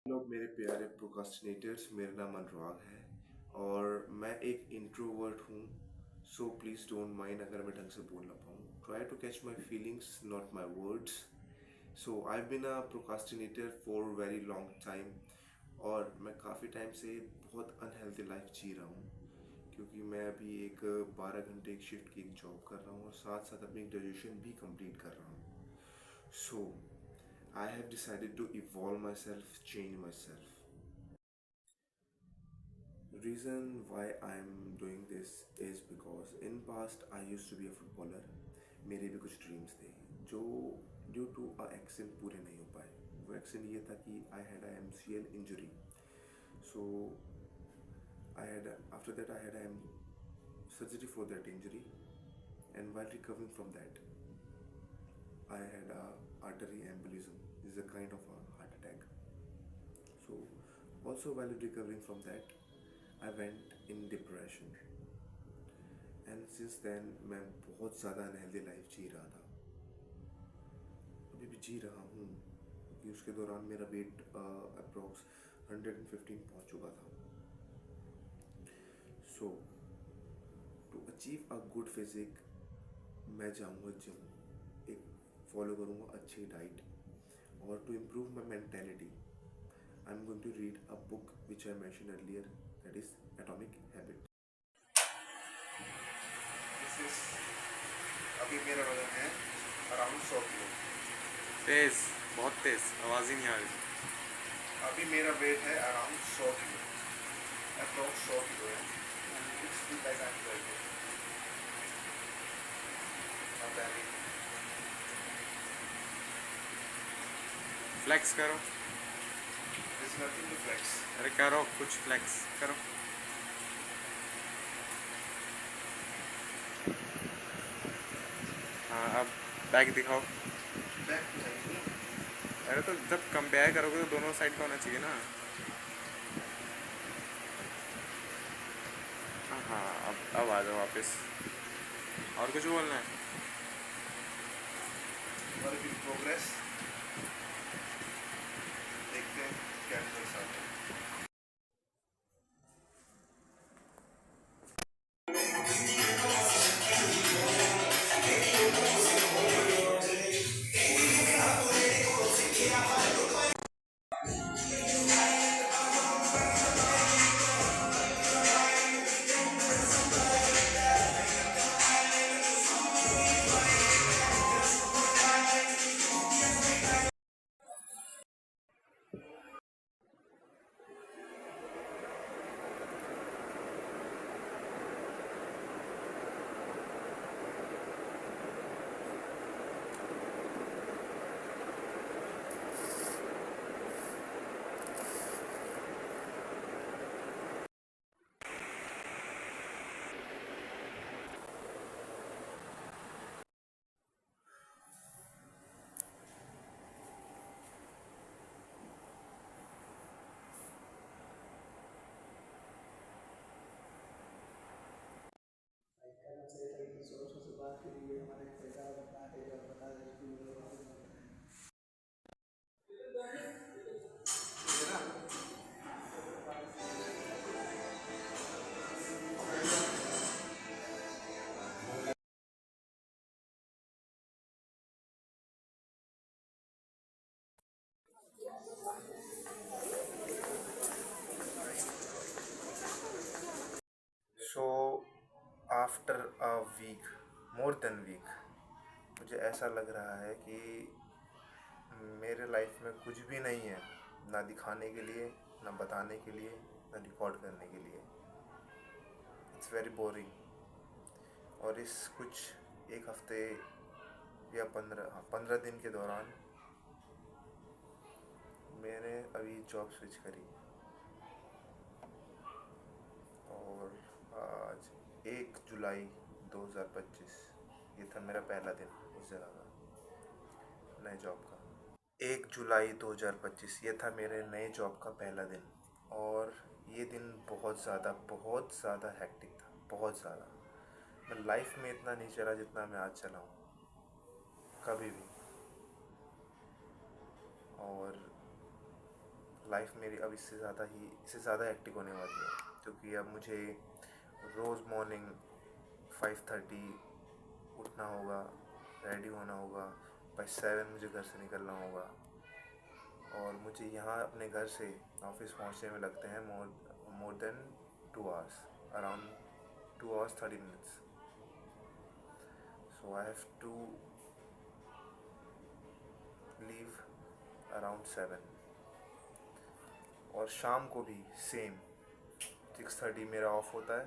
Hello मेरे प्यारे प्रोकास्टिनेटर्स, मेरा नाम अनुराग है और मैं एक इंट्रोवर्ट हूँ। सो प्लीज़ डोंट माइंड अगर मैं ढंग से बोल ना पाऊँ। Try to catch my feelings not my words. So I been a procrastinator for very long time और मैं काफ़ी टाइम से बहुत अनहेल्दी लाइफ जी रहा हूँ, क्योंकि मैं अभी एक 12 घंटे एक शिफ्ट की एक जॉब कर रहा हूँ और साथ साथ अपनी ग्रेजुएशन भी कंप्लीट कर रहा हूँ। सो I have decided to evolve myself, change myself. Reason why I'm doing this is because in past I used to be a footballer. मेरे भी कुछ ड्रीम्स थे जो ड्यू टू अ एक्सीडेंट पूरे नहीं हो पाए। वो एक्सीडेंट ये था कि I had a MCL injury. So I had after that I had a surgery for that injury, and while recovering from that I had a artery embolism. Is a kind of a heart attack. So also while recovering from that I went in depression, and since then मैं बहुत ज़्यादा unhealthy life जी रहा था, अभी भी जी रहा हूँ, क्योंकि उसके दौरान मेरा वेट अप्रॉक्स 115 पहुँच चुका था। So to achieve a good physique मैं जाऊँगा जिम, एक फॉलो करूँगा अच्छी डाइट, और to improve my mentality I am going to read a book which I mention earlier, that is atomic habit. अभी मेरा वजन है अराउंड 100 किलो। तेज, बहुत तेज, आवाज़ ही नहीं आ रही। अभी मेरा वेट है अराउंड 100 किलो, अप्रॉक्स 100 किलो है। It's feel like I am very flex करो। This nothing to flex. अरे करो, कुछ फ्लेक्स करो। हाँ, अब बैक दिखाओ। बैक चाहिए। अरे तो जब कंपेयर करोगे तो दोनों साइड का होना चाहिए ना। हाँ, अब आ जाओ वापस। और कुछ बोलना है? वर्क इन प्रोग्रेस, देखते हैं क्या रिजल्ट आते हैं। So after a week, more than week, मुझे ऐसा लग रहा है कि मेरे लाइफ में कुछ भी नहीं है, ना दिखाने के लिए, ना बताने के लिए, ना रिकॉर्ड करने के लिए। It's very boring. और इस कुछ एक हफ्ते या 15 दिन के दौरान मैंने अभी जॉब स्विच करी, और आज 1 जुलाई 2025, ये था मेरा पहला दिन इस जगह का, नए जॉब का। 1 जुलाई 2025 ये था मेरे नए जॉब का पहला दिन, और ये दिन बहुत ज़्यादा हेक्टिक था, बहुत ज़्यादा। मैं लाइफ में इतना नहीं चला जितना मैं आज चला हूँ, कभी भी। और लाइफ मेरी अब इससे ज़्यादा हेक्टिक होने वाली है, क्योंकि अब मुझे रोज़ मॉर्निंग 5:30 उठना होगा, रेडी होना होगा, बाय 7 मुझे घर से निकलना होगा, और मुझे यहाँ अपने घर से ऑफिस पहुँचने में लगते हैं more than 2 hours, around 2 hours 30 minutes. So I have to leave around 7. और शाम को भी सेम 6:30 मेरा ऑफ होता है.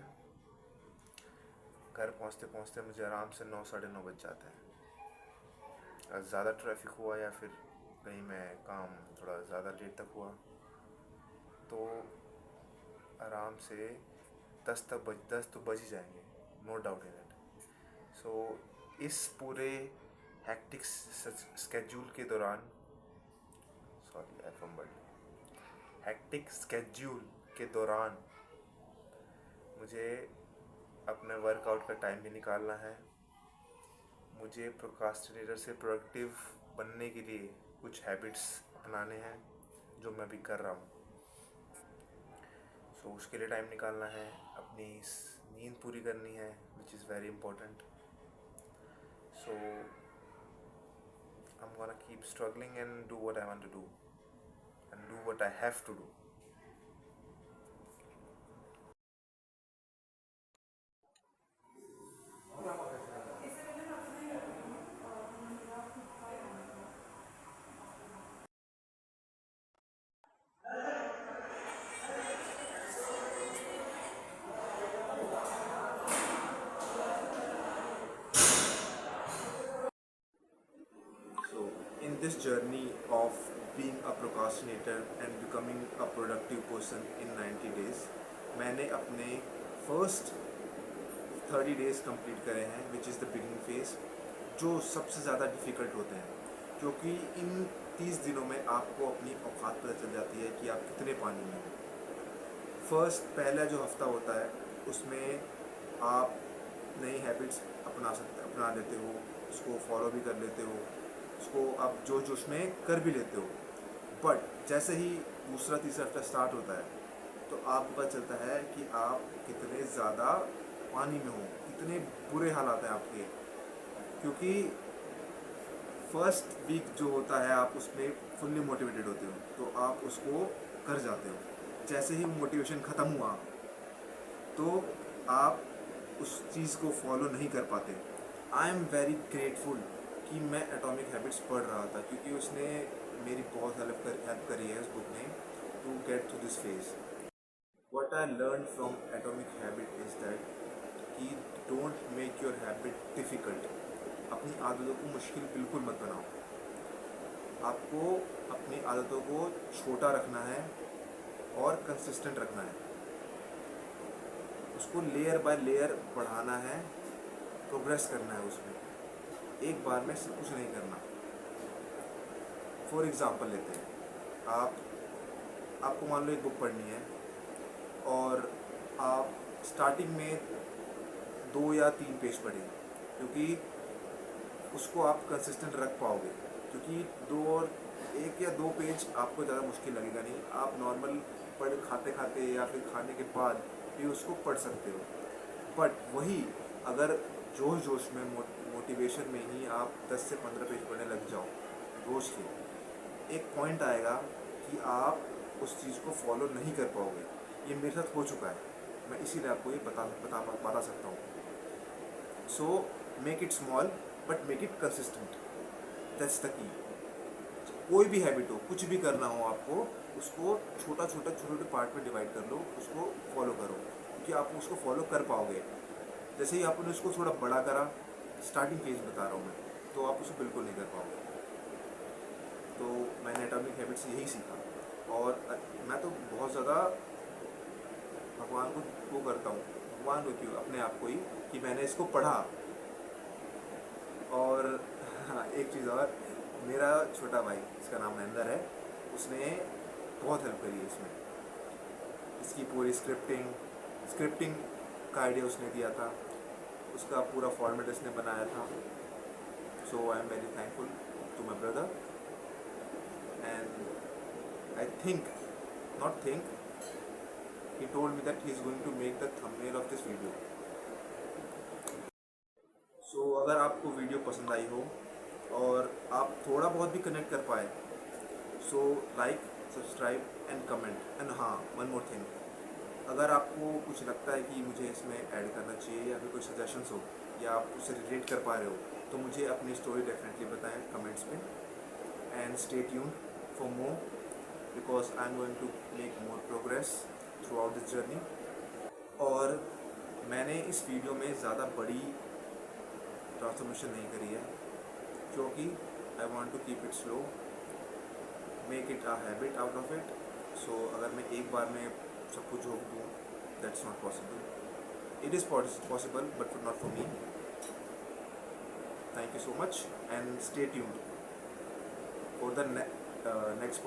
घर पहुँचते पहुँचते मुझे आराम से 9 साढ़े 9 बज जाते हैं. अगर ज़्यादा ट्रैफिक हुआ या फिर कहीं मैं काम थोड़ा ज़्यादा लेट तक हुआ तो आराम से 10 तो बज ही जाएंगे, नो डाउट इन इट. सो इस पूरे हैक्टिक स्केड्यूल के दौरान, sorry I fumbled, hectic schedule के दौरान मुझे अपने वर्कआउट का टाइम भी निकालना है. मुझे प्रोक्रास्टिनेटर से प्रोडक्टिव बनने के लिए कुछ हैबिट्स अपनाने हैं, जो मैं भी कर रहा हूँ. सो उसके लिए टाइम निकालना है, अपनी नींद पूरी करनी है, which is very important. So I'm gonna keep struggling and do what I want to do and do what I have to do. So, in this journey of being a procrastinator and becoming a productive person in 90 days, मैंने अपने first 30 days complete करे हैं, which is the beginning phase, जो सबसे ज़्यादा difficult होते हैं, क्योंकि इन 30 दिनों में आपको अपनी औकात पता चल जाती है कि आप कितने पानी में हो. पहला जो हफ्ता होता है उसमें आप नई हैबिट्स अपना लेते हो, उसको फॉलो भी कर लेते हो, उसको आप जोश में कर भी लेते हो. बट जैसे ही दूसरा तीसरा हफ्ता स्टार्ट होता है तो आपको पता चलता है कि आप कितने ज़्यादा पानी में हो, कितने बुरे हालात हैं आपके. क्योंकि फर्स्ट वीक जो होता है आप उसमें फुल्ली मोटिवेटेड होते हो, तो आप उसको कर जाते हो. जैसे ही मोटिवेशन ख़त्म हुआ तो आप उस चीज़ को फॉलो नहीं कर पाते. आई एम वेरी ग्रेटफुल कि मैं एटॉमिक हैबिट्स पढ़ रहा था, क्योंकि उसने मेरी बहुत हेल्प करी है उस बुक ने to get through this phase. What I learn from atomic habit is that कि don't make your habit difficult. अपनी आदतों को मुश्किल बिल्कुल मत बनाओ. आपको अपनी आदतों को छोटा रखना है और कंसिस्टेंट रखना है. उसको लेयर बाय लेयर बढ़ाना है, प्रोग्रेस करना है उसमें. एक बार में सब कुछ नहीं करना. फॉर एग्ज़ाम्पल लेते हैं, आपको मान लो एक बुक पढ़नी है और आप स्टार्टिंग में 2 या 3 पेज पढ़ें, क्योंकि उसको आप कंसिस्टेंट रख पाओगे. क्योंकि 1 या 2 पेज आपको ज़्यादा मुश्किल लगेगा नहीं. आप नॉर्मल खाते खाते या फिर खाने के बाद भी उसको पढ़ सकते हो. बट वही अगर जोश में मोटिवेशन में ही आप 10 से 15 पेज पढ़ने लग जाओ रोज़ के, एक पॉइंट आएगा कि आप उस चीज़ को फॉलो नहीं कर पाओगे. ये मेरे साथ हो चुका है, मैं इसीलिए आपको ये बता सकता हूँ. So make it small but make it consistent. That's the key. कोई भी हैबिट हो, कुछ भी करना हो आपको, उसको छोटे पार्ट में डिवाइड कर लो, उसको फॉलो करो, क्योंकि आप उसको फॉलो कर पाओगे. जैसे ही आपने उसको थोड़ा बड़ा करा, स्टार्टिंग फेज बता रहा हूँ मैं, तो आप उसको बिल्कुल नहीं कर पाओगे. तो मैंने एटॉमिक हैबिट से यही सीखा. और मैं तो बहुत ज़्यादा भगवान को वो करता हूँ, भगवान को क्यों, अपने आप को ही, कि मैंने इसको पढ़ा. और हाँ, एक चीज़ और, मेरा छोटा भाई, इसका नाम महेंद्र है, उसने बहुत हेल्प करी है इसमें. इसकी पूरी स्क्रिप्टिंग का आइडिया उसने दिया था, उसका पूरा फॉर्मेट इसने बनाया था. So I am very thankful to my brother. And I think not think, he told me that he is going to make the thumbnail of this video. So अगर आपको वीडियो पसंद आई हो और आप थोड़ा बहुत भी कनेक्ट कर पाए, so like, subscribe and comment. And हाँ, वन मोर थिंग, अगर आपको कुछ लगता है कि मुझे इसमें ऐड करना चाहिए या फिर कोई सजेशंस हो या आप उससे रिलेट कर पा रहे हो, तो मुझे अपनी स्टोरी डेफिनेटली बताएं कमेंट्स में। And stay tuned for more, because I am going to make more progress throughout this journey. और मैंने इस वीडियो में ज़्यादा बड़ी ट्रांसफॉर्मेशन नहीं करी है, क्योंकि I want to keep it slow, make it a habit out of it. So अगर मैं एक बार में सब कुछ झोंक दूँ, that's not possible. It is possible but not for me. Thank you so much and stay tuned for the next